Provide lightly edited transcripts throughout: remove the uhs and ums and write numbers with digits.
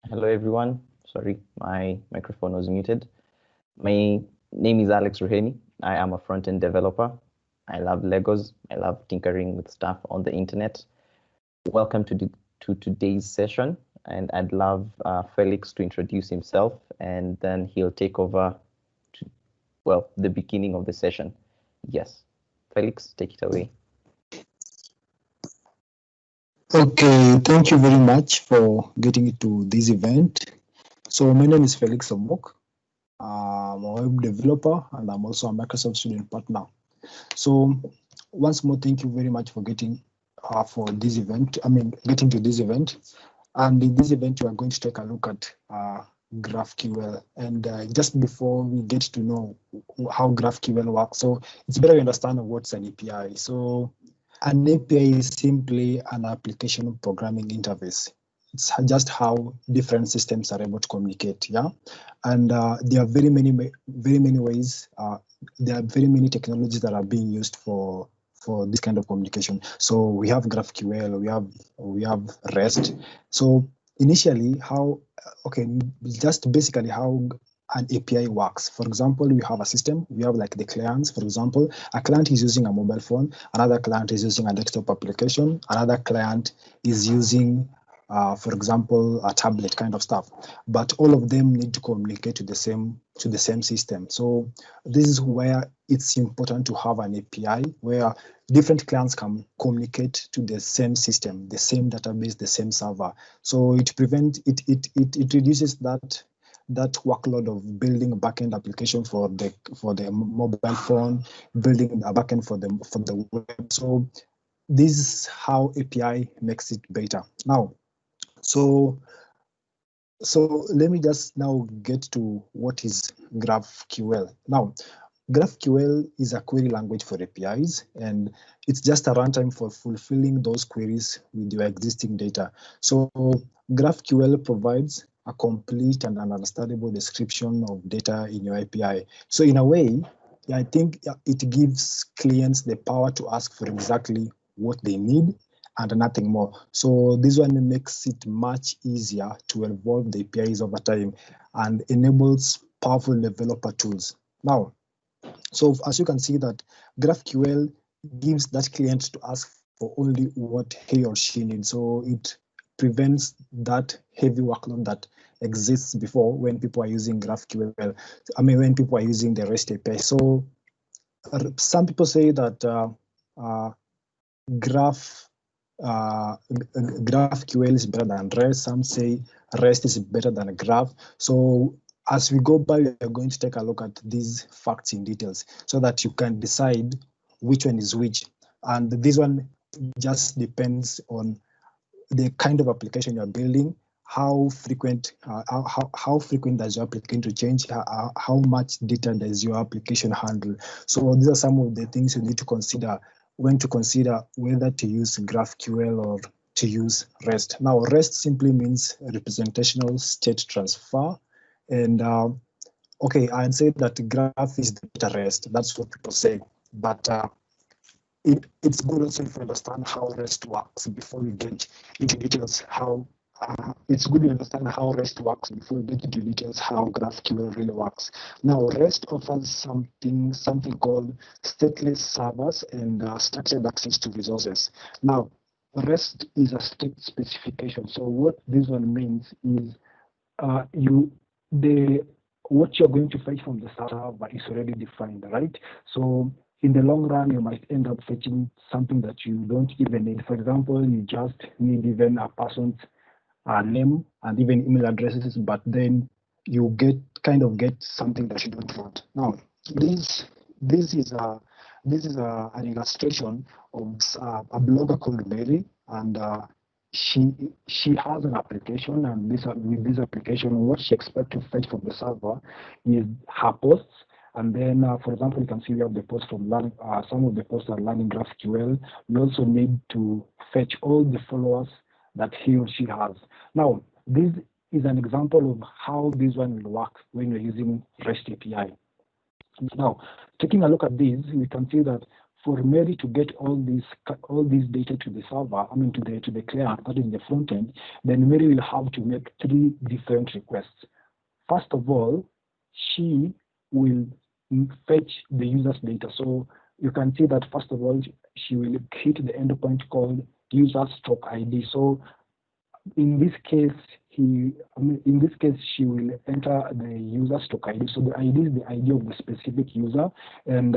Hello, everyone. Sorry, my microphone was muted. My name is Alex Ruheni. I am a front-end developer. I love Legos. I love tinkering with stuff on the internet. Welcome to today's session, and I'd love Felix to introduce himself, and then he'll take over to, well, the beginning of the session. Yes, Felix, take it away. Okay, thank you very much for getting to this event. So my name is Felix Omok. I'm a web developer and I'm also a Microsoft student partner. So once more, thank you very much for getting for this event. Getting to this event. And in this event, we are going to take a look at GraphQL. And just before we get to know how GraphQL works, so it's better to understand what's an API. So an API is simply an application programming interface. It's just how different systems are able to communicate, yeah? And there are very many ways, there are very many technologies that are being used for this kind of communication. So we have GraphQL, we have REST. So initially, just basically how an API works. For example, we have a system, we have like the clients. For example, a client is using a mobile phone, another client is using a desktop application, another client is using, for example, a tablet kind of stuff. But all of them need to communicate to the same system. So this is where it's important to have an API where different clients can communicate to the same system, the same database, the same server. So it reduces that workload of building a backend application for the mobile phone, building a backend for the web. So this is how API makes it better. Now, so let me just now get to what is GraphQL. Now, GraphQL is a query language for APIs, and it's just a runtime for fulfilling those queries with your existing data. So GraphQL provides a complete and an understandable description of data in your API. So in a way, I think it gives clients the power to ask for exactly what they need and nothing more. So this one makes it much easier to evolve the APIs over time and enables powerful developer tools. Now, so as you can see that GraphQL gives that client to ask for only what he or she needs. So it prevents that heavy workload that exists before when people are using GraphQL. When people are using the REST API. So some people say that GraphQL is better than REST. Some say REST is better than Graph. So as we go by, we are going to take a look at these facts in details so that you can decide which one is which. And this one just depends on the kind of application you're building, how frequent does your application to change, how much data does your application handle. So these are some of the things you need to consider when to consider whether to use GraphQL or to use REST. Now, REST simply means representational state transfer. And I'd say that Graph is the better REST. That's what people say. But it's good also to understand how REST works before we get into details it's good to understand how REST works before we get into details how GraphQL really works. Now, REST offers something called stateless servers and structured access to resources. Now, REST is a state specification. So what this one means is what you're going to fetch from the server is already defined, right? So in the long run, you might end up fetching something that you don't even need. For example, you just need even a person's name and even email addresses, but then you get something that you don't want. Now, this is an illustration of a blogger called Mary, and she has an application, and with this application, what she expects to fetch from the server is her posts. And then, for example, you can see we have the posts from learning. Some of the posts are learning GraphQL. We also need to fetch all the followers that he or she has. Now, this is an example of how this one will work when you're using REST API. Now, taking a look at this, we can see that for Mary to get all these data to the server, to the client, that is the front end, then Mary will have to make 3 different requests. First of all, she will fetch the user's data. So you can see that first of all, she will hit the endpoint called user/ID. So in this case, she will enter the user/ID. So the ID is the ID of the specific user, and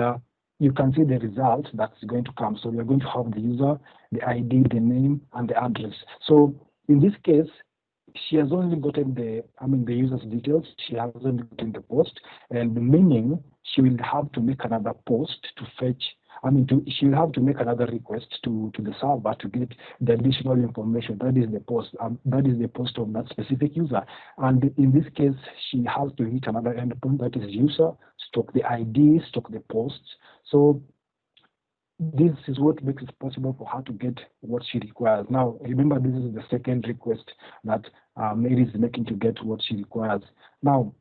you can see the result that's going to come. So we are going to have the user, the ID, the name, and the address. So in this case, she has only gotten the user's details. She hasn't gotten the post, and meaning she will have to make another post to fetch. She will have to make another request to the server to get the additional information. That is the post. That is the post of that specific user. And in this case, she has to hit another endpoint, that is user, stock the ID, stock the posts. So this is what makes it possible for her to get what she requires. Now, remember, this is the second request that Mary is making to get what she requires. Now,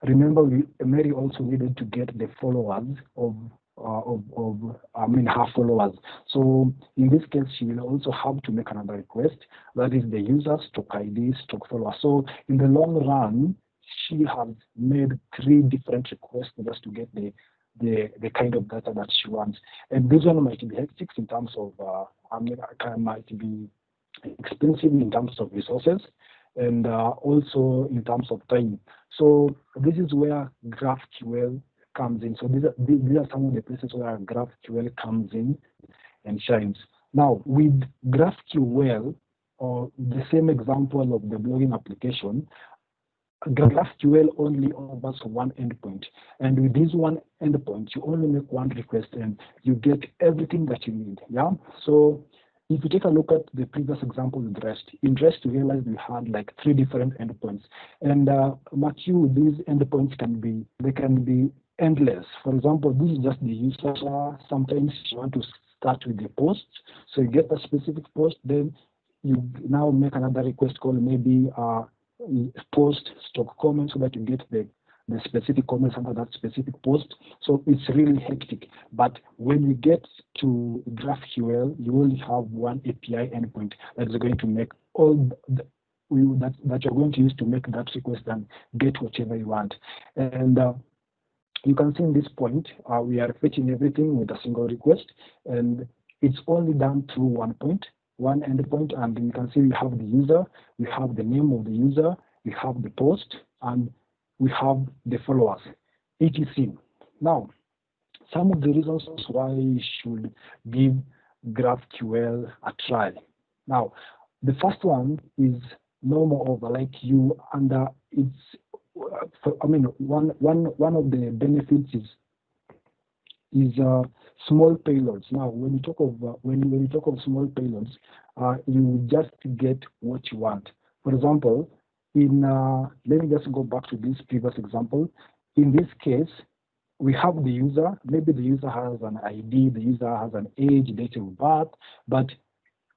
remember, Mary also needed to get the followers of her followers. So in this case, she will also have to make another request, that is the user, stock ID, stock follower. So in the long run, she has made 3 different requests just to get the kind of data that she wants. And this one might be hectic in terms of, might be expensive in terms of resources, and also in terms of time. So this is where GraphQL comes in. So these are some of the places where GraphQL comes in and shines. Now, with GraphQL, or the same example of the blogging application, GraphQL only offers one endpoint. And with this one endpoint, you only make one request and you get everything that you need. Yeah. So if you take a look at the previous example with REST, in REST, you realize we had like 3 different endpoints. And these endpoints can be endless. For example, this is just the user. Sometimes you want to start with the post. So you get a specific post, then you now make another request called maybe post stock comment, so that you get the specific comments under that specific post. So it's really hectic. But when you get to GraphQL, you only have one API endpoint that is going to make all that you're going to use to make that request and get whatever you want. And you can see in this point, we are fetching everything with a single request, and it's only done through one endpoint, and you can see we have the user, we have the name of the user, we have the post, and we have the followers, etc. Now, some of the reasons why you should give GraphQL a try. Now, the first one is no more of like you under its. One of the benefits is small payloads. Now, when you talk of small payloads, you just get what you want. For example, let me just go back to this previous example. In this case, we have the user. Maybe the user has an ID, the user has an age, date of birth. But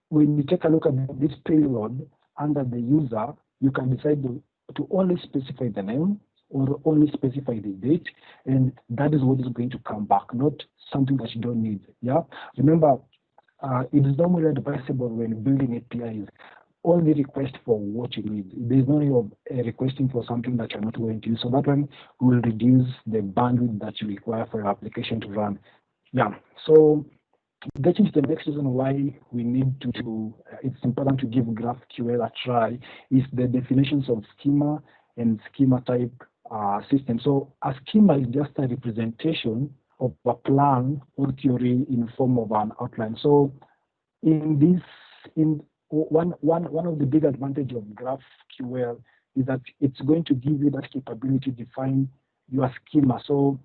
when you take a look at this payload under the user, you can decide to only specify the name or only specify the date, and that is what is going to come back, not something that you don't need. Yeah. Remember, it is normally advisable when building APIs, only request for what you need. There's no need of requesting for something that you're not going to use. So that one will reduce the bandwidth that you require for your application to run. Yeah. So getting to the next reason why we need it's important to give GraphQL a try is the definitions of schema and schema type system. So a schema is just a representation of a plan or theory in the form of an outline. So one of the big advantages of GraphQL is that it's going to give you that capability to define your schema. So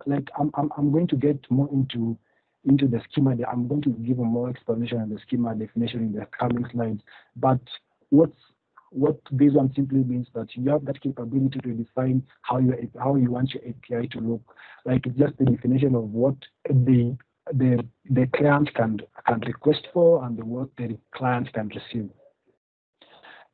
like I'm going to get more into the schema. I'm going to give a more explanation on the schema definition in the coming slides. But what this one simply means that you have that capability to define how you want your API to look. Like it's just the definition of what the client can request for and what the client can receive.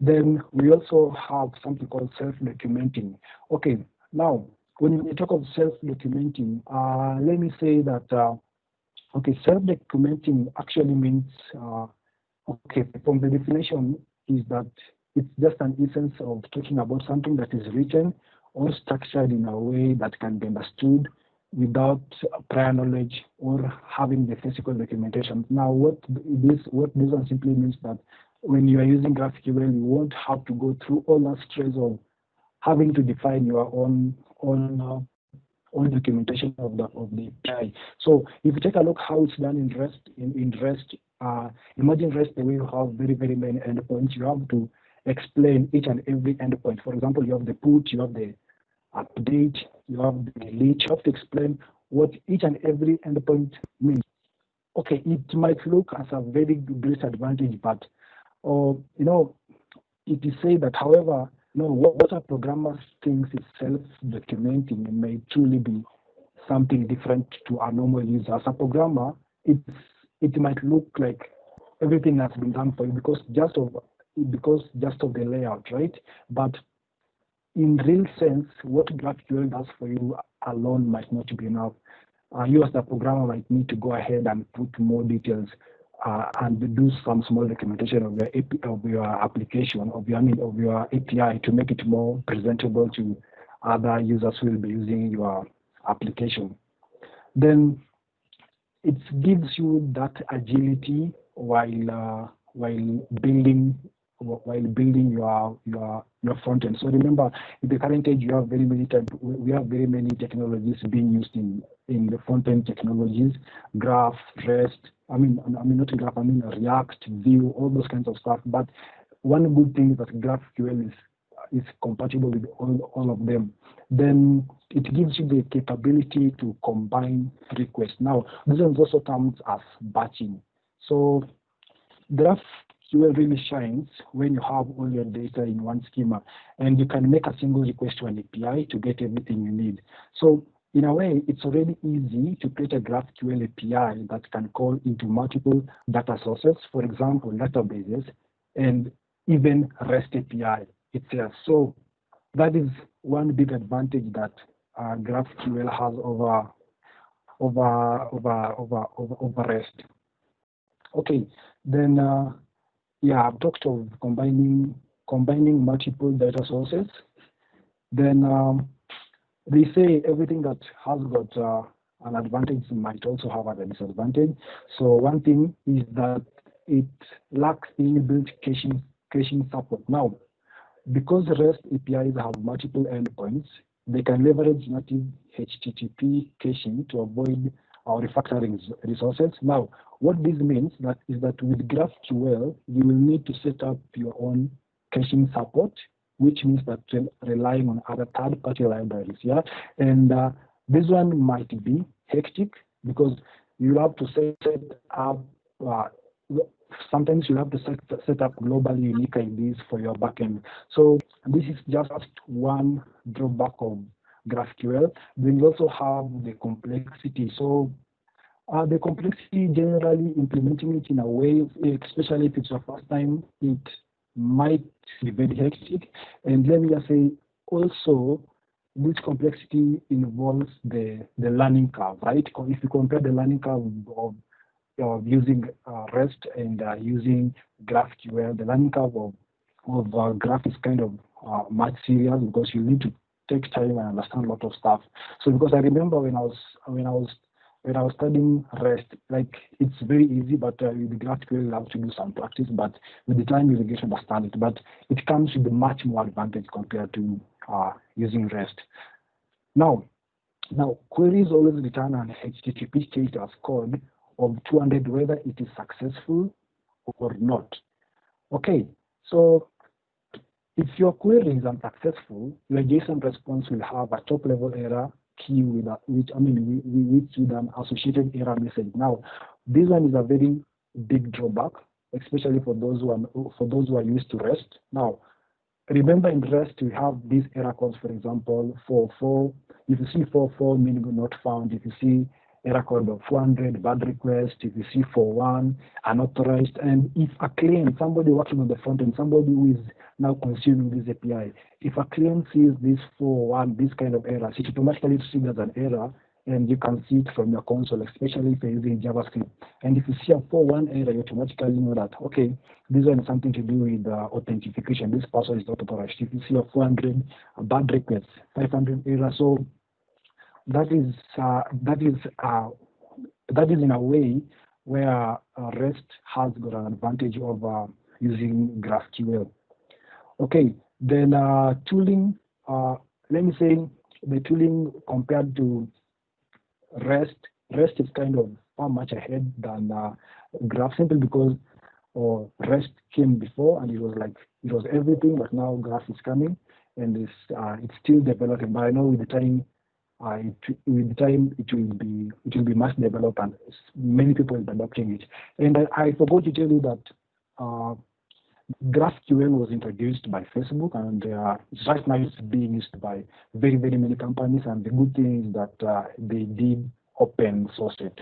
Then we also have something called self-documenting. Okay, now when we talk of self-documenting, let me say that Okay, self-documenting actually means, okay, from the definition is that it's just an essence of talking about something that is written or structured in a way that can be understood without prior knowledge or having the physical documentation. Now, what this one simply means that when you are using GraphQL, you won't have to go through all that stress of having to define your own documentation of the API. So if you take a look how it's done in REST, imagine REST the way you have very many endpoints. You have to explain each and every endpoint. For example, you have the put, you have the update, you have the delete. You have to explain what each and every endpoint means. Okay, it might look as a very great advantage, but it is said that, however, what a programmer thinks is self-documenting may truly be something different to a normal user. As a programmer, it might look like everything has been done for you because just of the layout, right? But in real sense, what GraphQL does for you alone might not be enough. You as a programmer might need to go ahead and put more details and do some small documentation of your application, of your API to make it more presentable to other users who will be using your application. Then it gives you that agility while building your front end. So remember, in the current age, we have very many technologies being used in the front end technologies, Graph, REST. Not Graph. React, Vue, all those kinds of stuff. But one good thing is that GraphQL is compatible with all of them. Then it gives you the capability to combine requests. Now, this is also termed as batching. So GraphQL really shines when you have all your data in one schema, and you can make a single request to an API to get everything you need. So in a way, it's already easy to create a GraphQL API that can call into multiple data sources, for example, databases, and even REST API itself. So that is one big advantage that GraphQL has over REST. Okay, then I've talked of combining multiple data sources. Then they say everything that has got an advantage might also have a disadvantage. So one thing is that it lacks inbuilt caching support. Now, because REST APIs have multiple endpoints, they can leverage native HTTP caching to avoid refactoring resources. Now, what this means is that with GraphQL, you will need to set up your own caching support, which means that relying on other third-party libraries. Yeah, and this one might be hectic because you have to set up. Sometimes you have to set up globally unique IDs for your backend. So this is just one drawback of GraphQL. Then you also have the complexity. So the complexity, generally implementing it in a way, especially if it's your first time, it might be very hectic. And let me just say, also, this complexity involves the learning curve, right? If you compare the learning curve of using REST and using GraphQL, the learning curve of Graph is kind of much serious because you need to take time and understand a lot of stuff. So because I remember when I was studying REST, like it's very easy, but with GraphQL you have to do some practice. But with the time you will get to understand it. But it comes with much more advantage compared to using REST. Now queries always return an HTTP status code of 200 whether it is successful or not. Okay, so if your query is unsuccessful, your JSON response will have a top-level error key with an associated error message. Now, this one is a very big drawback, especially for those who are used to REST. Now, remember in REST we have these error codes. For example, 44. If you see 44, meaning not found. If you see error code of 400, bad request. If you see 41, unauthorized. And if a client, somebody working on the front end, somebody who is now consuming this API, if a client sees this 41, this kind of errors, it automatically triggers an error and you can see it from your console, especially if you're using JavaScript. And if you see a 401 error, you automatically know that, okay, this one is something to do with authentication. This password is not authorized. If you see a 400 bad request, 500 error, so that is in a way where REST has got an advantage over using GraphQL. Okay, then tooling, let me say the tooling compared to REST is kind of far much ahead than Graph, simply because REST came before and it was everything, but now Graph is coming and it's still developing. But I know with the time it will be mass developed and many people will be adopting it. And I forgot to tell you that GraphQL was introduced by Facebook, and right now it's being used by very, very many companies. And the good thing is that they did open source it.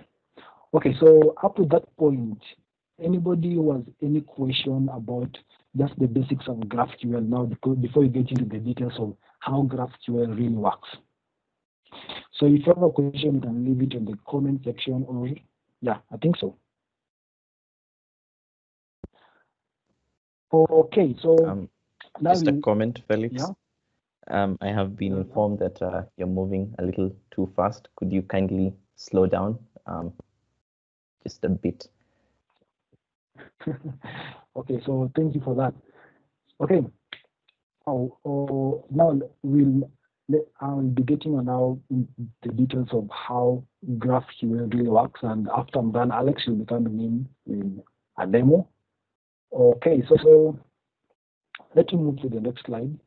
Okay, so up to that point, anybody who has any question about just the basics of GraphQL now, before you get into the details of how GraphQL really works? So if you have a question, you can leave it in the comment section, or yeah, I think so. Okay, so now just a comment, Felix. Yeah. I have been informed that you're moving a little too fast. Could you kindly slow down just a bit? Okay, so thank you for that. Okay, now I'll be getting on now in the details of how GraphQL really works, and after I'm done, Alex will be coming in with a demo. Okay, so let me move to the next slide.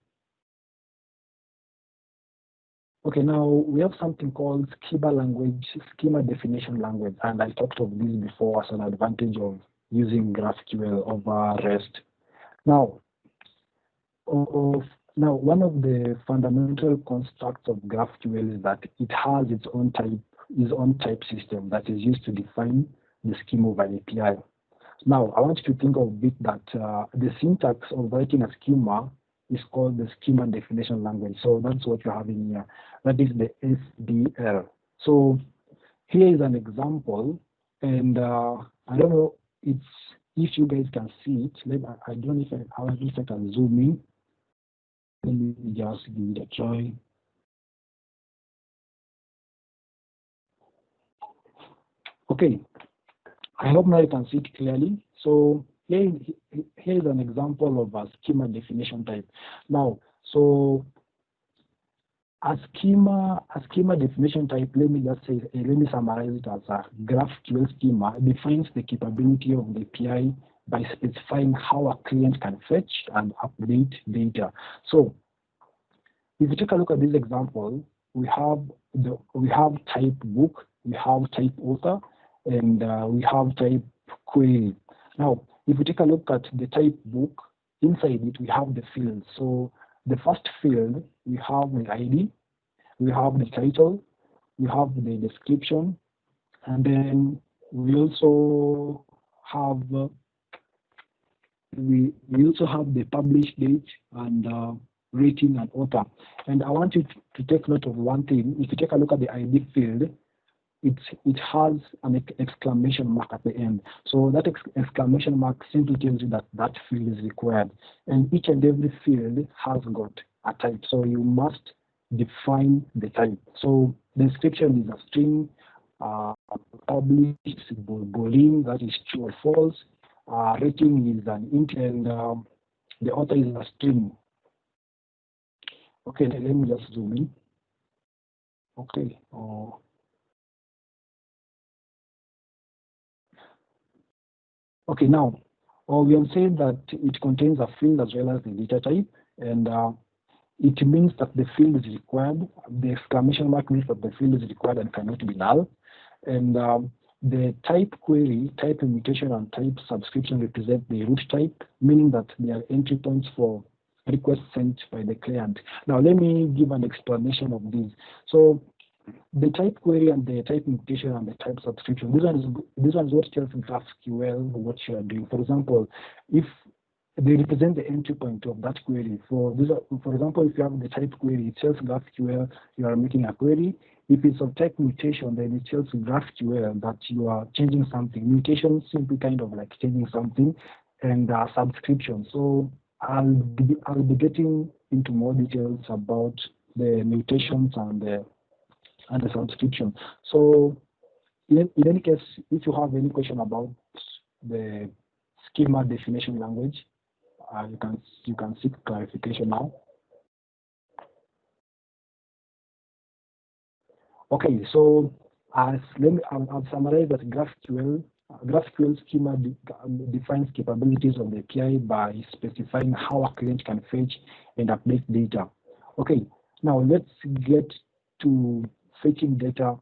Okay, now we have something called schema definition language, and I talked of this before as an advantage of using GraphQL over REST. Now, one of the fundamental constructs of GraphQL is that it has its own type system that is used to define the schema of an API. Now, I want you to think of it that the syntax of writing a schema is called the schema definition language. So that's what you're having here. That is the SDL. So here is an example, and I don't know if you guys can see it. I don't know if I can zoom in. Let me just give it a try. Okay, I hope now you can see it clearly. So here is an example of a schema definition type. Now, so a schema definition type, let me summarize it as a GraphQL schema defines the capability of the API by specifying how a client can fetch and update data. So if you take a look at this example, we have type book, we have type author, and we have type query. Now, if we take a look at the type book, inside it we have the fields. So the first field, we have the ID, we have the title, we have the description, and then we also have the publish date and rating and author. And I want you to take note of one thing. If you take a look at the ID field, it has an exclamation mark at the end. So that exclamation mark simply tells you that that field is required. And each and every field has got a type. So you must define the type. So the description is a string, published boolean, that is true or false. Rating is an int, and the author is a string. Okay, let me just zoom in. Okay. Okay, now we have said that it contains a field as well as the data type, and it means that the field is required. The exclamation mark means that the field is required and cannot be null. And the type query, type mutation, and type subscription represent the root type, meaning that they are entry points for requests sent by the client. Now, let me give an explanation of this. So the type query and the type mutation and the type subscription, this one is what tells GraphQL what you are doing. For example, if they represent the entry point of that query. For example, if you have the type query, it tells GraphQL you are making a query. If it's of type mutation, then it tells GraphQL that you are changing something. Mutation simply kind of like changing something, and subscription. So I'll be getting into more details about the mutations and the subscription. So in any case, if you have any question about the schema definition language, you can seek clarification now. Okay, so I'll summarize that GraphQL schema defines capabilities of the API by specifying how a client can fetch and update data. Okay, now let's get to fetching data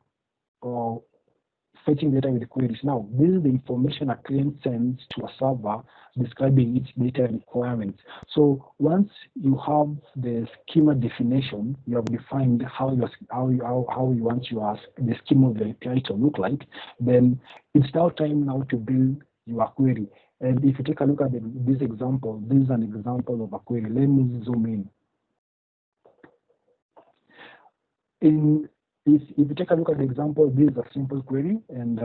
with queries. Now, this is the information a client sends to a server describing its data requirements. So once you have the schema definition, you have defined how you want the schema of the API to look like, then it's now time now to build your query. And if you take a look at this example, this is an example of a query. Let me zoom in. If you take a look at the example, this is a simple query, and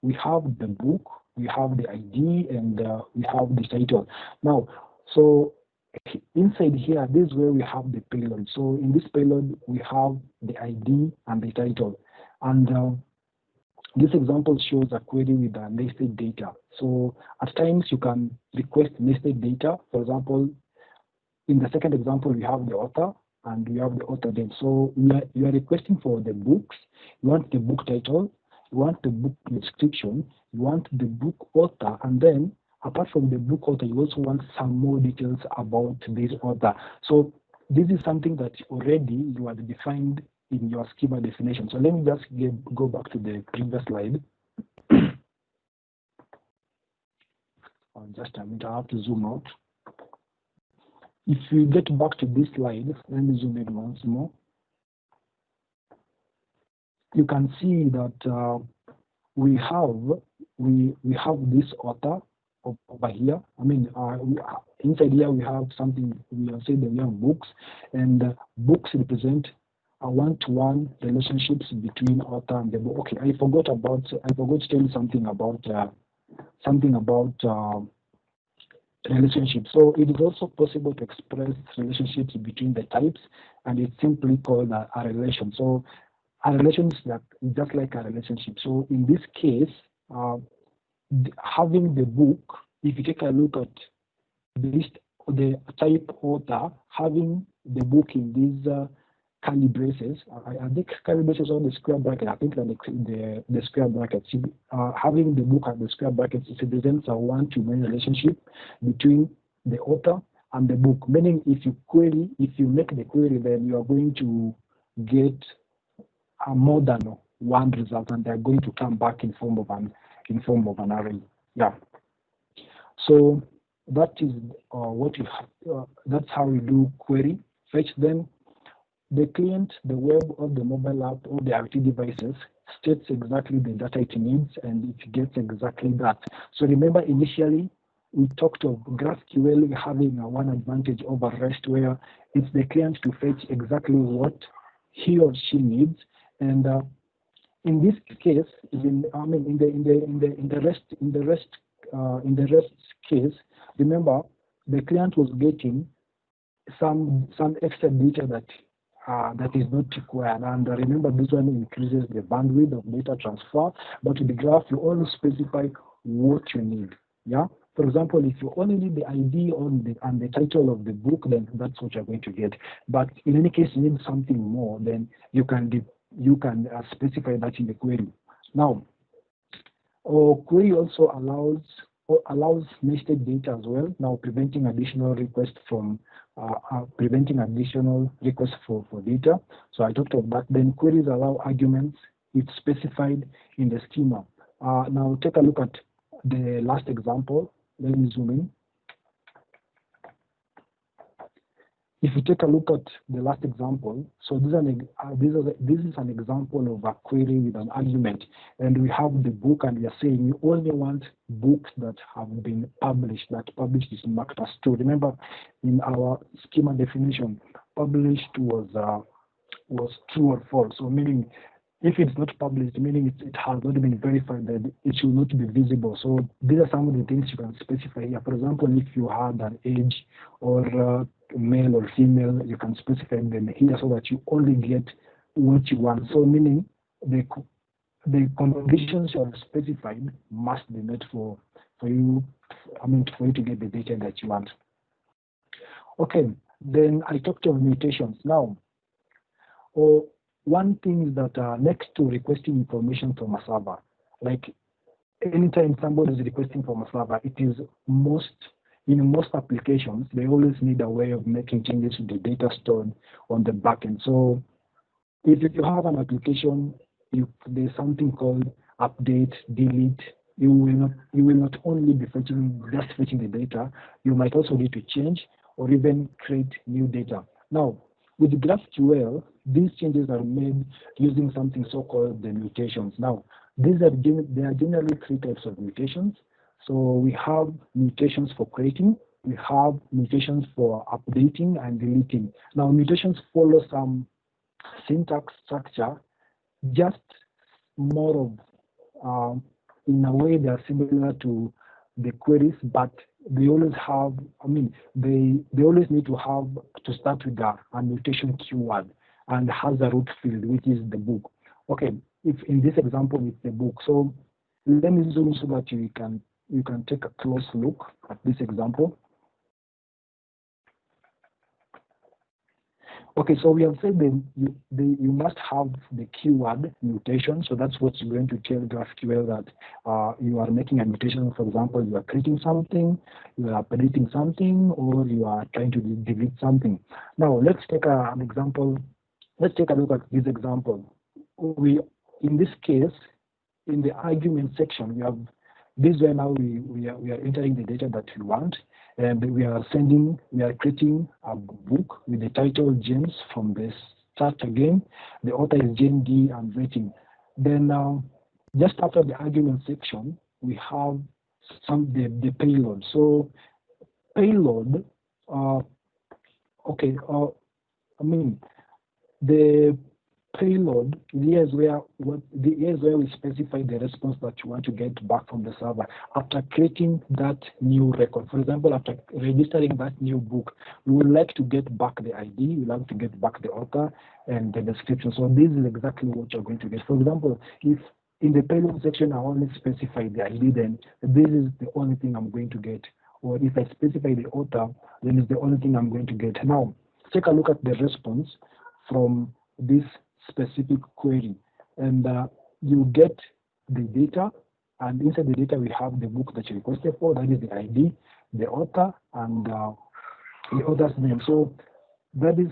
we have the book, we have the ID, and we have the title. Now, so inside here, this is where we have the payload. So in this payload, we have the ID and the title. And this example shows a query with nested data. So at times, you can request nested data. For example, in the second example, we have the author, and we have the author name. So you are requesting for the books. You want the book title, you want the book description, you want the book author, and then apart from the book author, you also want some more details about this author. So this is something that already you have defined in your schema definition. So let me just go back to the previous slide. Just a minute, I have to zoom out. If we get back to this slide, let me zoom in once more. You can see that we have this author over here. I mean, inside here we have something. We have said that we have books, and books represent a one-to-one relationships between author and the book. Okay, I forgot to tell you something about relationships. So it is also possible to express relationships between the types, and it's simply called a relation. So a relation is just like a relationship. So in this case, having the book, if you take a look at this, the type author, having the book in these curly braces, I think curly braces on the square bracket, I think the square brackets, having the book at the square brackets, it represents a one-to-many relationship between the author and the book. Meaning, if you make the query, then you are going to get more than one result, and they're going to come back in form of an array. Yeah. So that is that's how we do query fetch. Then the client, the web or the mobile app or the IoT devices states exactly the data it needs, and it gets exactly that. So remember, initially we talked of GraphQL having one advantage over REST, where it's the client to fetch exactly what he or she needs. And in this case, in the REST case, remember the client was getting some extra data that is not required. And remember, this one increases the bandwidth of data transfer. But with the graph, you always specify what you need. Yeah. For example, if you only need the ID and the title of the book, then that's what you're going to get. But in any case, you need something more, then you can specify that in the query. Now, query also allows nested data as well. Now, preventing additional requests for data. So I talked about that. Then queries allow arguments if specified in the schema. Now take a look at the last example. Let me zoom in. If you take a look at the last example, so this is an example of a query with an argument, and we have the book, and we are saying we only want books that have been published, that published is marked as true. Remember, in our schema definition, published was true or false. So meaning if it's not published, meaning it has not been verified, that it should not be visible. So these are some of the things you can specify here. For example, if you had an age or male or female, you can specify them here so that you only get what you want. So meaning the conditions you have specified must be met for you, for you to get the data that you want. Okay, then I talked of mutations. Now, one thing is that next to requesting information from a server, like anytime somebody is requesting from a server, it is in most applications, they always need a way of making changes to the data stored on the backend. So if you have an application, there's something called update, delete. You will not only be just fetching the data, you might also need to change or even create new data. Now, with GraphQL, these changes are made using something so-called the mutations. Now, they are generally three types of mutations. So we have mutations for creating, we have mutations for updating and deleting. Now, mutations follow some syntax structure, just more of, in a way, they are similar to the queries, but they always have, they always need to start with a mutation keyword and has a root field, which is the book. Okay, if in this example, it's the book. So let me zoom so that you can take a close look at this example. Okay, so we have said that you must have the keyword mutation. So that's what's going to tell GraphQL that you are making a mutation. For example, you are creating something, you are updating something, or you are trying to delete something. Now, let's take an example. Let's take a look at this example. In this case, in the argument section, we have this way. Now we are entering the data that we want. And we are creating a book with the title James from the start again. The author is Jane D and rating. Then just after the argument section, we have the payload. So payload, the payload, here's where we specify the response that you want to get back from the server after creating that new record. For example, after registering that new book, we would like to get back the ID, we would like to get back the author and the description. So this is exactly what you're going to get. For example, if in the payload section I only specify the ID, then this is the only thing I'm going to get. Or if I specify the author, then it's the only thing I'm going to get. Now, take a look at the response from this specific query, and you get the data, and inside the data we have the book that you requested for, that is the ID, the author, and the author's name. So that is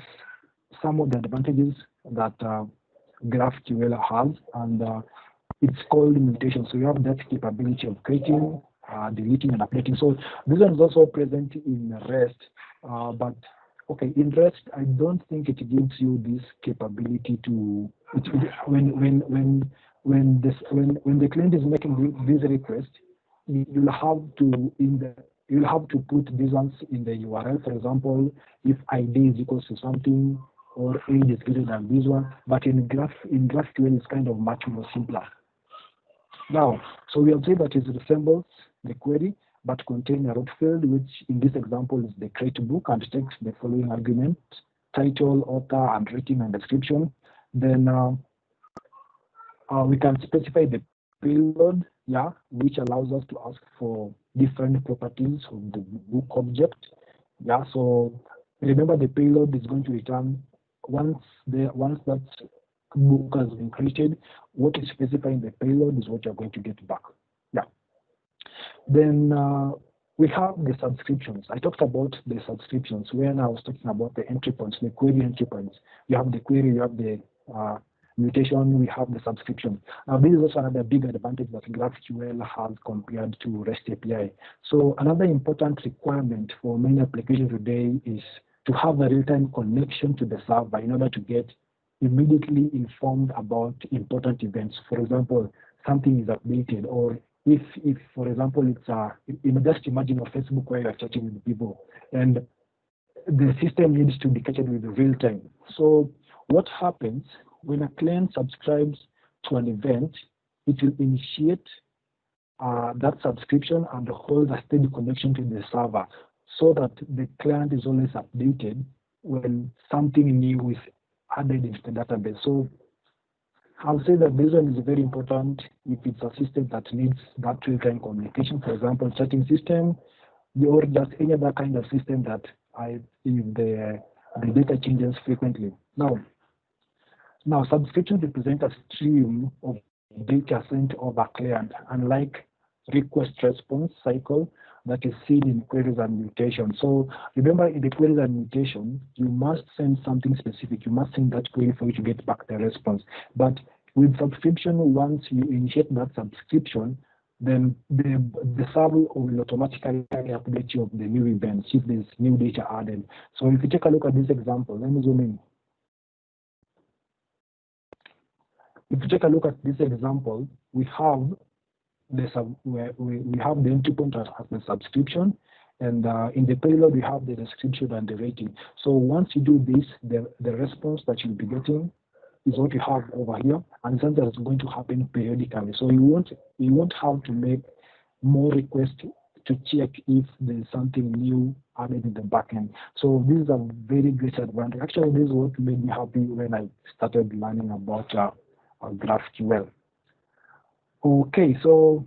some of the advantages that GraphQL has, and it's called mutation. So you have that capability of creating, deleting, and updating. So this one is also present in REST, but okay, in REST, I don't think it gives you this capability to when the client is making this request, you'll have to put these ones in the URL. For example, if ID is equals to something or age is greater than this one, but in GraphQL it's kind of much more simpler. Now, so we have said that it resembles the query, but contain a root field, which in this example is the create book, and takes the following argument: title, author, and rating and description. Then we can specify the payload, which allows us to ask for different properties of the book object. So remember, the payload is going to return once that book has been created. What is specified in the payload is what you're going to get back. Then we have the subscriptions. I talked about the subscriptions when I was talking about the entry points, the query entry points. You have the query, you have the mutation, we have the subscription. Now, this is also another big advantage that GraphQL has compared to REST API. So another important requirement for many applications today is to have a real-time connection to the server in order to get immediately informed about important events. For example, something is updated, or if for example, it's just imagine a Facebook where you're chatting with people and the system needs to be connected with real time. So what happens when a client subscribes to an event, it will initiate that subscription and hold a steady connection to the server so that the client is always updated when something new is added into the database. So I'll say that this one is very important if it's a system that needs that real-time communication, for example, chatting system, or just any other kind of system that if the data changes frequently. Now subscription represent a stream of data sent over client, unlike request response cycle that is seen in queries and mutation. So remember, in the queries and mutation, you must send something specific. You must send that query for you to get back the response. But with subscription, once you initiate that subscription, then the server will automatically update you of the new events if there's new data added. So if you take a look at this example, let me zoom in. If you take a look at this example, we have we have the entry point as the subscription, and in the payload we have the description and the rating. So once you do this, the response that you'll be getting is what you have over here, and something that's going to happen periodically. So you won't have to make more requests to check if there's something new added in the backend. So this is a very great advantage. Actually, this is what made me happy when I started learning about GraphQL. Okay, so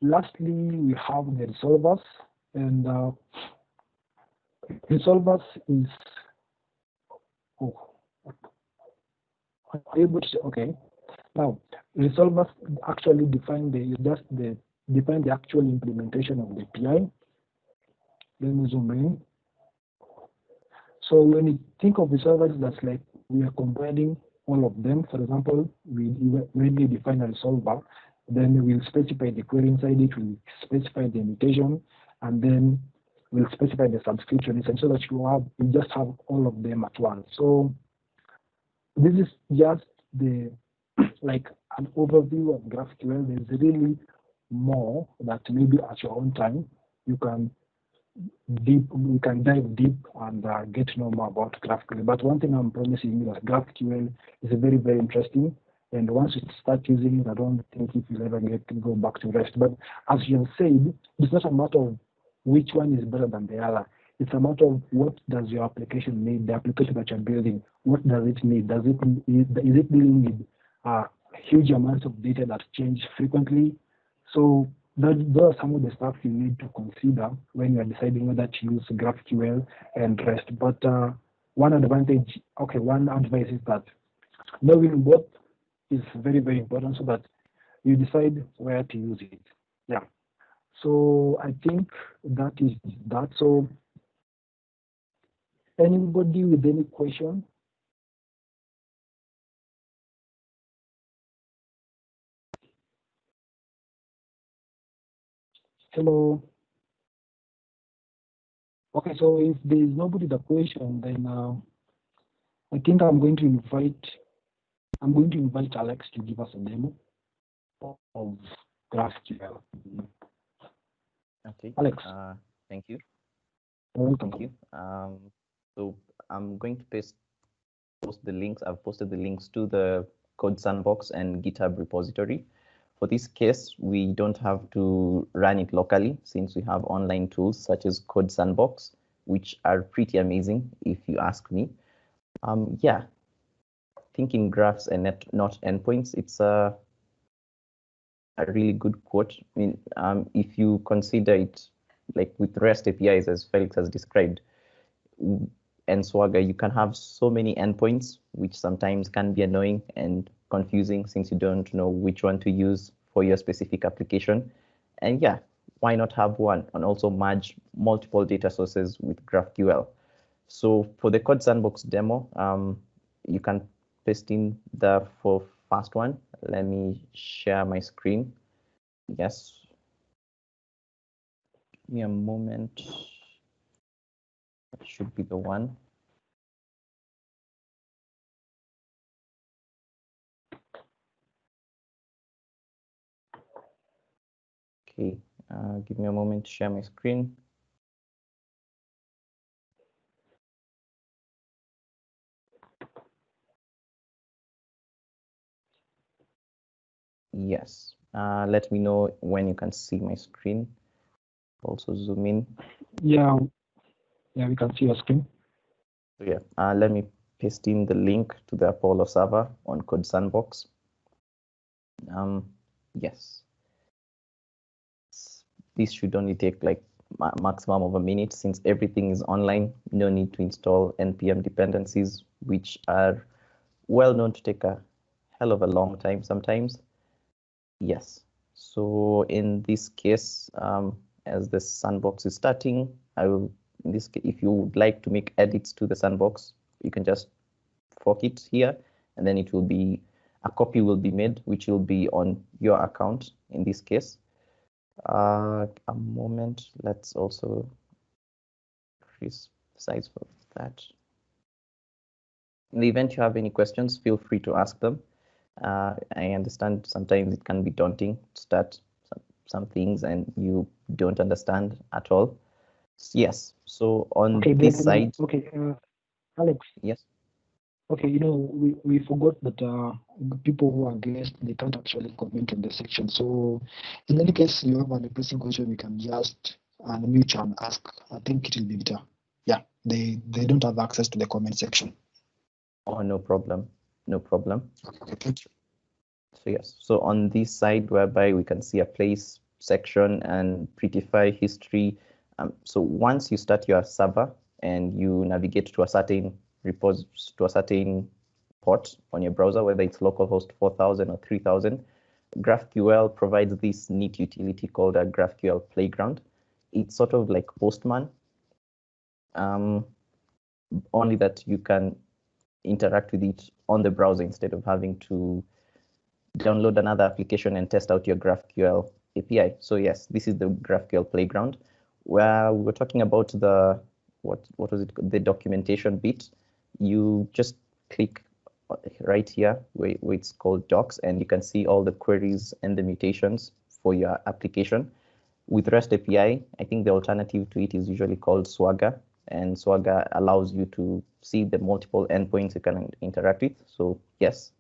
lastly, we have the resolvers, and resolvers is okay. Now, resolvers actually define the actual implementation of the API. Let me zoom in. So when you think of resolvers, that's like we are combining all of them. For example, when we define a resolver, then we'll specify the query inside it, we'll specify the mutation, and then we'll specify the subscription, so that you just have all of them at once. So this is just the like an overview of GraphQL. There's really more that maybe at your own time you can dive deep and get to know more about GraphQL. But one thing I'm promising you that GraphQL is very, very interesting. And once you start using it, I don't think if you'll ever get to go back to REST. But as you have said, it's not a matter of which one is better than the other. It's a matter of what does your application need, the application that you're building, what does it need? Is it dealing with huge amounts of data that change frequently? So those are some of the stuff you need to consider when you are deciding whether to use GraphQL and REST. But one advantage is that knowing both is very, very important so that you decide where to use it. Yeah. So I think that is that. So anybody with any question? Hello. Okay, so if there is nobody the question, then I think I'm going to invite Alex to give us a demo of GraphQL. Okay. Alex. Thank you. Welcome. Thank you. So I'm going to post the links. I've posted the links to the Code Sandbox and GitHub repository. For this case, we don't have to run it locally since we have online tools such as Code Sandbox, which are pretty amazing if you ask me. Yeah, thinking graphs and not endpoints, it's a really good quote. I mean, if you consider it like with REST APIs, as Felix has described, and Swagger, you can have so many endpoints, which sometimes can be annoying and confusing since you don't know which one to use for your specific application. And yeah, why not have one and also merge multiple data sources with GraphQL? So for the Code Sandbox demo, you can paste in the first one. Let me share my screen. Yes. Give me a moment. That should be the one. Okay, give me a moment to share my screen. Yes. Let me know when you can see my screen. Also zoom in. Yeah, we can see your screen. So yeah, let me paste in the link to the Apollo server on Code Sandbox. Yes. This should only take like maximum of a minute since everything is online. No need to install npm dependencies, which are well known to take a hell of a long time sometimes. Yes. So in this case, as the sandbox is starting, I will, in this case, if you would like to make edits to the sandbox, you can just fork it here, and then it will be, a copy will be made, which will be on your account in this case. A moment, let's also increase the size for that. In the event you have any questions, feel free to ask them. I understand sometimes it can be daunting to start some things and you don't understand at all. Yes, so on this side. Okay, Alex. Yes. Okay, we forgot that people who are guests, they can't actually comment on the section. So in any case, you have an pressing question, you can just unmute and ask. I think it will be better. Yeah, they don't have access to the comment section. Oh, no problem. No problem. Okay, thank you. So yes, so on this side whereby we can see a place section and prettify history. So once you start your server and you navigate to a certain to a certain port on your browser, whether it's localhost 4000 or 3000, GraphQL provides this neat utility called a GraphQL Playground. It's sort of like Postman, only that you can interact with it on the browser instead of having to download another application and test out your GraphQL API. So yes, this is the GraphQL Playground, where we were talking about the, what was it, the documentation bit. You just click right here where it's called docs, and you can see all the queries and the mutations for your application. With REST API, I think the alternative to it is usually called Swagger, and Swagger allows you to see the multiple endpoints you can interact with. So yes.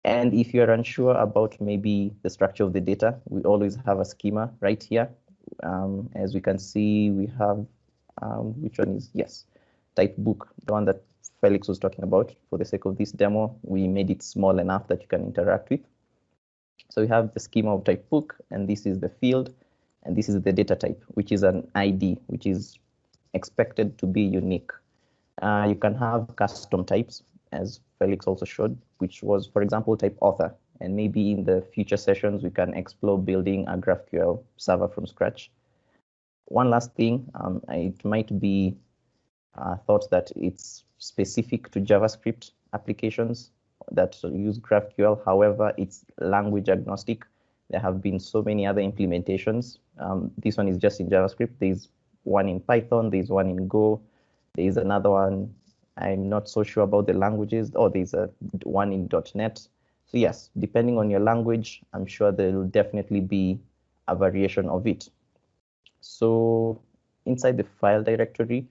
And if you're unsure about maybe the structure of the data, we always have a schema right here. As we can see, we have, which one is, yes, type book, the one that Felix was talking about. For the sake of this demo, we made it small enough that you can interact with. So we have the schema of type book, and this is the field, and this is the data type, which is an ID, which is expected to be unique. You can have custom types, as Felix also showed, which was, for example, type author. And maybe in the future sessions, we can explore building a GraphQL server from scratch. One last thing, it might be thought that it's specific to JavaScript applications that use GraphQL. However, it's language agnostic. There have been so many other implementations. This one is just in JavaScript. There's one in Python, there's one in Go, there's another one, I'm not so sure about the languages. Oh, there's one in .NET. So yes, depending on your language, I'm sure there will definitely be a variation of it. So inside the file directory,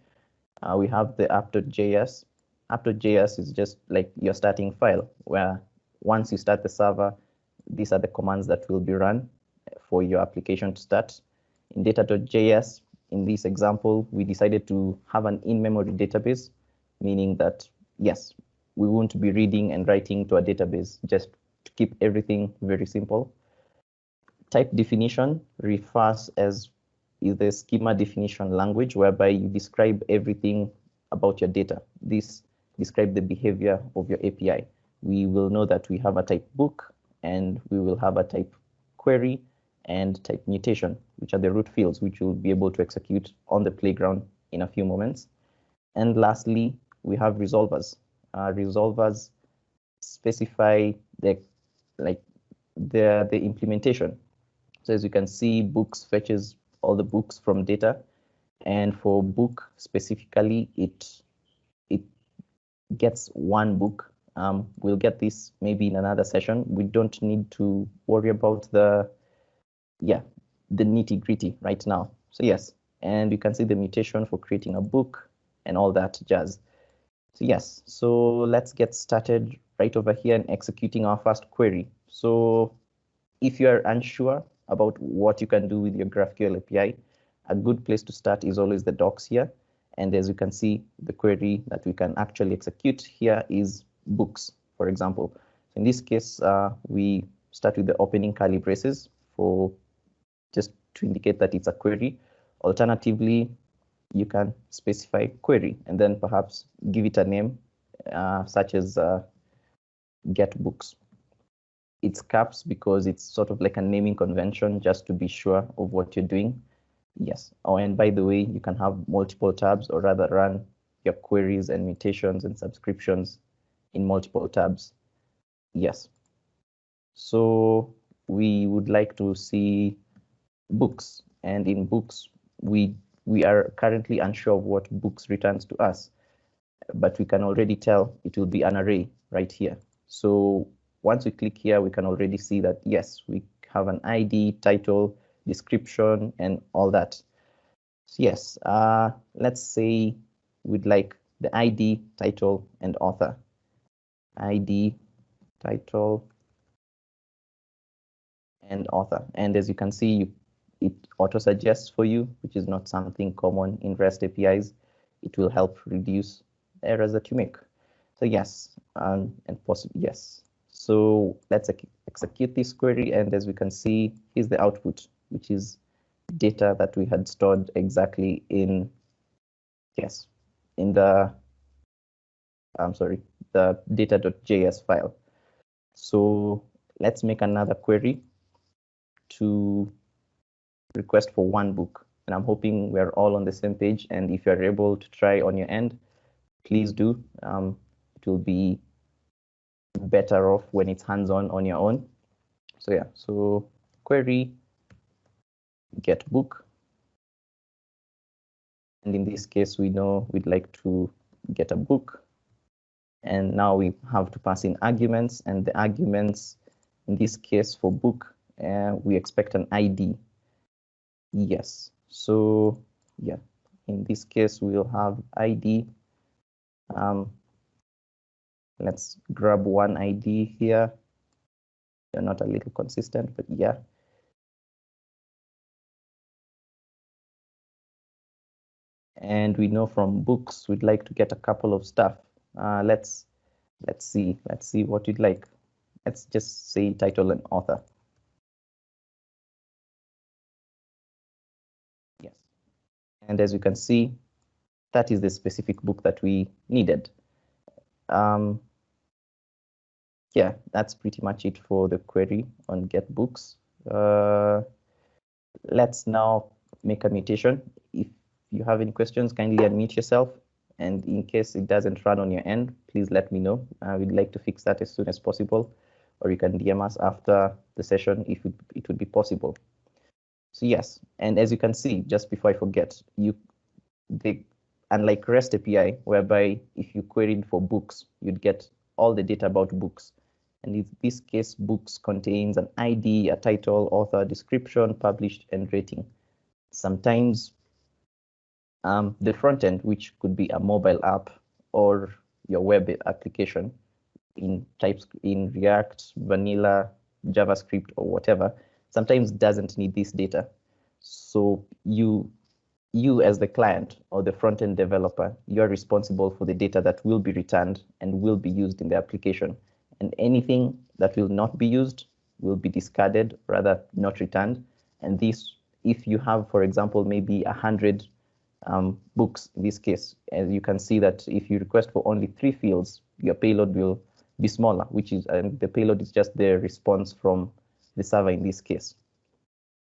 we have the app.js. App.js is just like your starting file, where once you start the server, these are the commands that will be run for your application to start. In data.js, in this example, we decided to have an in-memory database, meaning that, yes, we won't be reading and writing to a database, just to keep everything very simple. Type definition refers as is the schema definition language, whereby you describe everything about your data. This describes the behavior of your API. We will know that we have a type book, and we will have a type query and type mutation, which are the root fields, which we'll be able to execute on the playground in a few moments. And lastly, we have resolvers. Resolvers specify the implementation. So as you can see, books fetches all the books from data, and for book specifically, it gets one book. We'll get this maybe in another session. We don't need to worry about the nitty-gritty right now. So yes, and you can see the mutation for creating a book and all that jazz. So yes, so let's get started right over here and executing our first query. So if you are unsure about what you can do with your GraphQL API, a good place to start is always the docs here. And as you can see, the query that we can actually execute here is books, for example. So in this case, we start with the opening curly braces for just to indicate that it's a query. Alternatively, you can specify query and then perhaps give it a name such as get books. It's caps because it's sort of like a naming convention just to be sure of what you're doing. Yes. Oh, and by the way, you can have multiple tabs or rather run your queries and mutations and subscriptions in multiple tabs. Yes. So we would like to see books, and in books, we are currently unsure of what books returns to us, but we can already tell it will be an array right here. So once we click here, we can already see that, yes, we have an ID, title, description, and all that. So yes, let's say we'd like the ID, title, and author. ID, title, and author. And as you can see, it auto-suggests for you, which is not something common in REST APIs. It will help reduce errors that you make. So yes, and possibly yes. So let's execute this query, and as we can see, here's the output, which is data that we had stored exactly in, yes, in the, the data.js file. So let's make another query to request for one book. And I'm hoping we're all on the same page. And if you're able to try on your end, please do. It will be better off when it's hands-on on your own. So yeah, so query get book. And in this case, we know we'd like to get a book. And now we have to pass in arguments, and the arguments in this case for book, we expect an ID. Yes, so yeah, in this case, we'll have ID. Let's grab one ID here. They're not a little consistent, but yeah. And we know from books, we'd like to get a couple of stuff. Let's see what you'd like. Let's just say title and author. Yes. And as you can see, that is the specific book that we needed. Yeah, that's pretty much it for the query on get books. Let's now make a mutation. If you have any questions, kindly unmute yourself. And in case it doesn't run on your end, please let me know. We'd like to fix that as soon as possible, or you can DM us after the session if it would be possible. So yes, and as you can see, just before I forget, unlike REST API, whereby if you queried for books, you'd get all the data about books. And in this case, books contains an ID, a title, author, description, published, and rating. Sometimes the front end, which could be a mobile app or your web application in React, Vanilla, JavaScript, or whatever, sometimes doesn't need this data. So you as the client or the front-end developer, you're responsible for the data that will be returned and will be used in the application. And anything that will not be used will be discarded, rather not returned. And this, if you have, for example, maybe 100 books in this case, as you can see that if you request for only 3 fields, your payload will be smaller, which is, and the payload is just the response from the server in this case.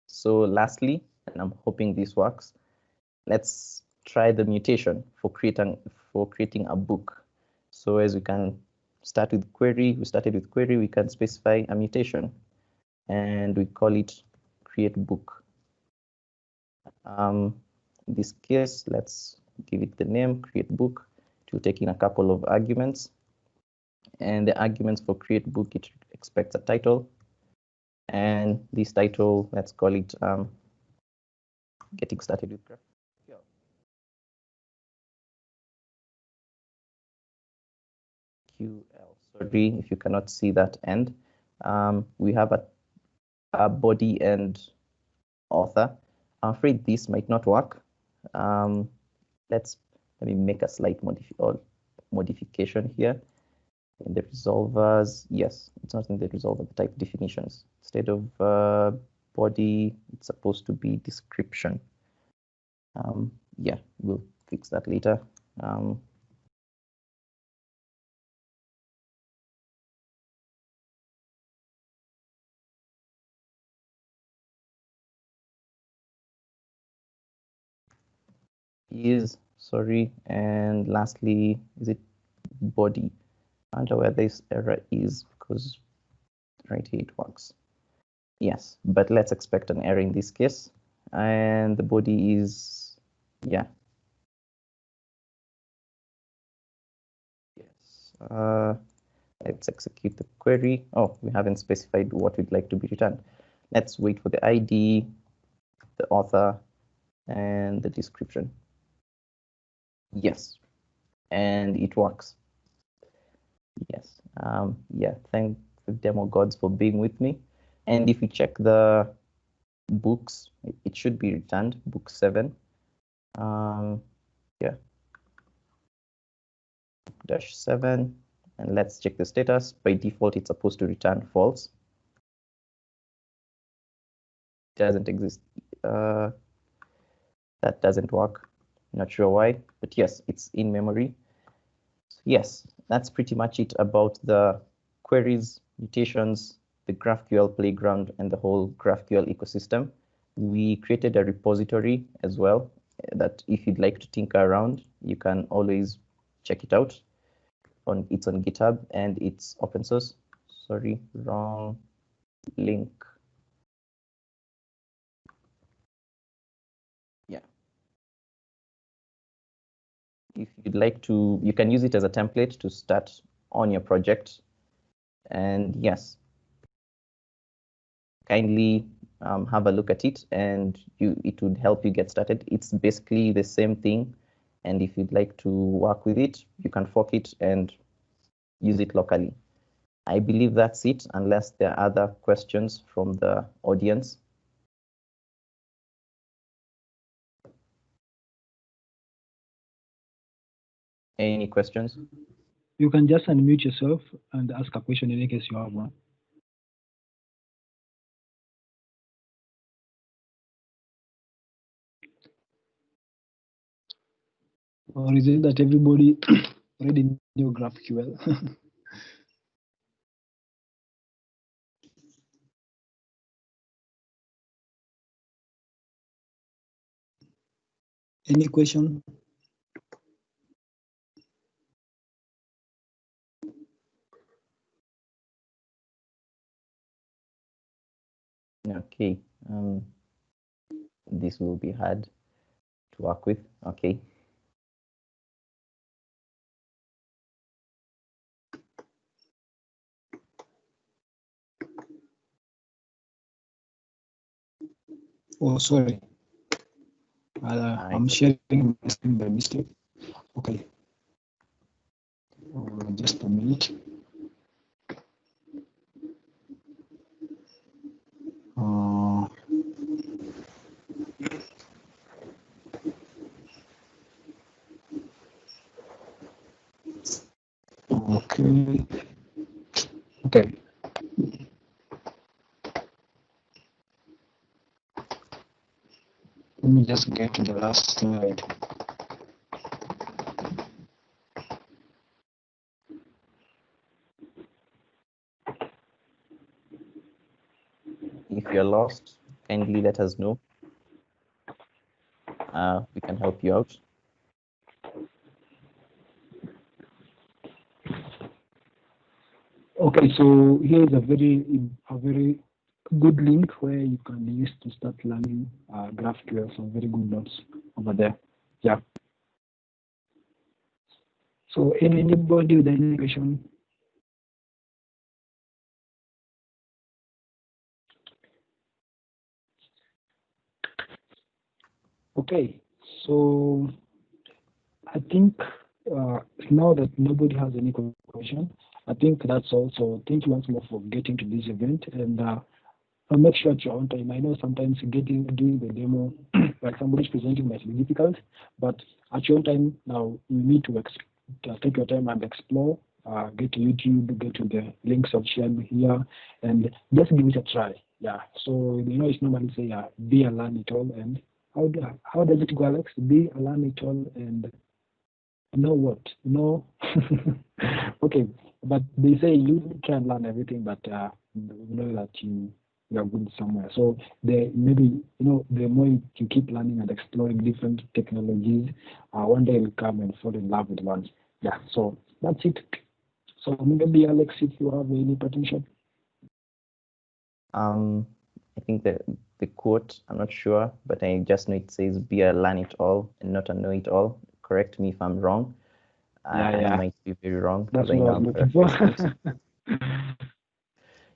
So lastly, and I'm hoping this works, let's try the mutation for creating a book. So as we can start with query, we can specify a mutation, and we call it create book. In this case, let's give it the name create book. It will take in a couple of arguments, and the arguments for create book, it expects a title, and this title, let's call it getting started with GraphQL. Sorry if you cannot see that end, We have a body and author. I'm afraid this might not work. Let me make a slight modification here. In the resolvers, yes, it's not in the resolver, the type definitions. Instead of body, it's supposed to be description. Yeah, we'll fix that later. And lastly, is it body? I wonder where this error is, because right here it works. Yes, but let's expect an error in this case. And the body is, yeah. Yes. Let's execute the query. Oh, we haven't specified what we'd like to be returned. Let's wait for the ID, the author, and the description. Yes, and it works. Yes. Yeah, thank the demo gods for being with me. And if we check the books, it should be returned, book 7. Yeah. -7. And let's check the status. By default, it's supposed to return false. It doesn't exist. That doesn't work. Not sure why, but yes, it's in memory. So yes, that's pretty much it about the queries, mutations, the GraphQL Playground, and the whole GraphQL ecosystem. We created a repository as well that if you'd like to tinker around, you can always check it out. It's on GitHub and it's open source. Sorry, wrong link. Yeah. If you'd like to, you can use it as a template to start on your project. And yes, kindly have a look at it, and it would help you get started. It's basically the same thing. And if you'd like to work with it, you can fork it and use it locally. I believe that's it, unless there are other questions from the audience. Any questions? You can just unmute yourself and ask a question in case you have one. Or is it that everybody already knew GraphQL? Any question? Okay. This will be hard to work with. Okay. Oh, sorry. I'm sharing my screen by mistake. Okay. Just a minute. Okay. Okay. Let me just get to the last slide. If you're lost, kindly let us know. We can help you out. Okay, so here is a very good link where you can use to start learning GraphQL. Some very good notes over there. Yeah. So anybody with any question? Okay, so I think now that nobody has any question, I think that's all. So thank you once more for getting to this event, and I'll make sure at your own time. I know sometimes doing the demo, like somebody's presenting, might be difficult, but at your own time now you need to take your time and explore. Get to YouTube, get to the links I've shared here, and just give it a try. Yeah. So it's normally say be a learn it all, and how does it go, Alex? Be a learn it all, and know what? No. Okay, but they say you can learn everything, but know that you are good somewhere. So maybe the more you keep learning and exploring different technologies, one day you'll come and fall in love with one. Yeah. So that's it. So maybe Alex, if you have any partition. I think the quote, I'm not sure, but I just know it says be a learn it all and not a know it all. Correct me if I'm wrong. I might be very wrong. That's what I was looking for.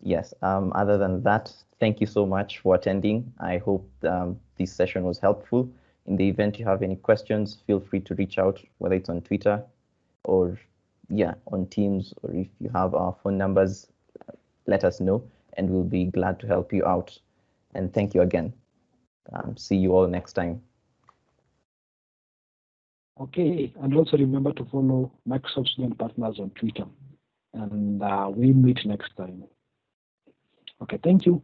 Yes. Other than that, thank you so much for attending. I hope this session was helpful. In the event you have any questions, feel free to reach out, whether it's on Twitter or on Teams, or if you have our phone numbers, let us know, and we'll be glad to help you out. And thank you again. See you all next time. Okay, and also remember to follow Microsoft Student Partners on Twitter, and we meet next time. Okay, thank you.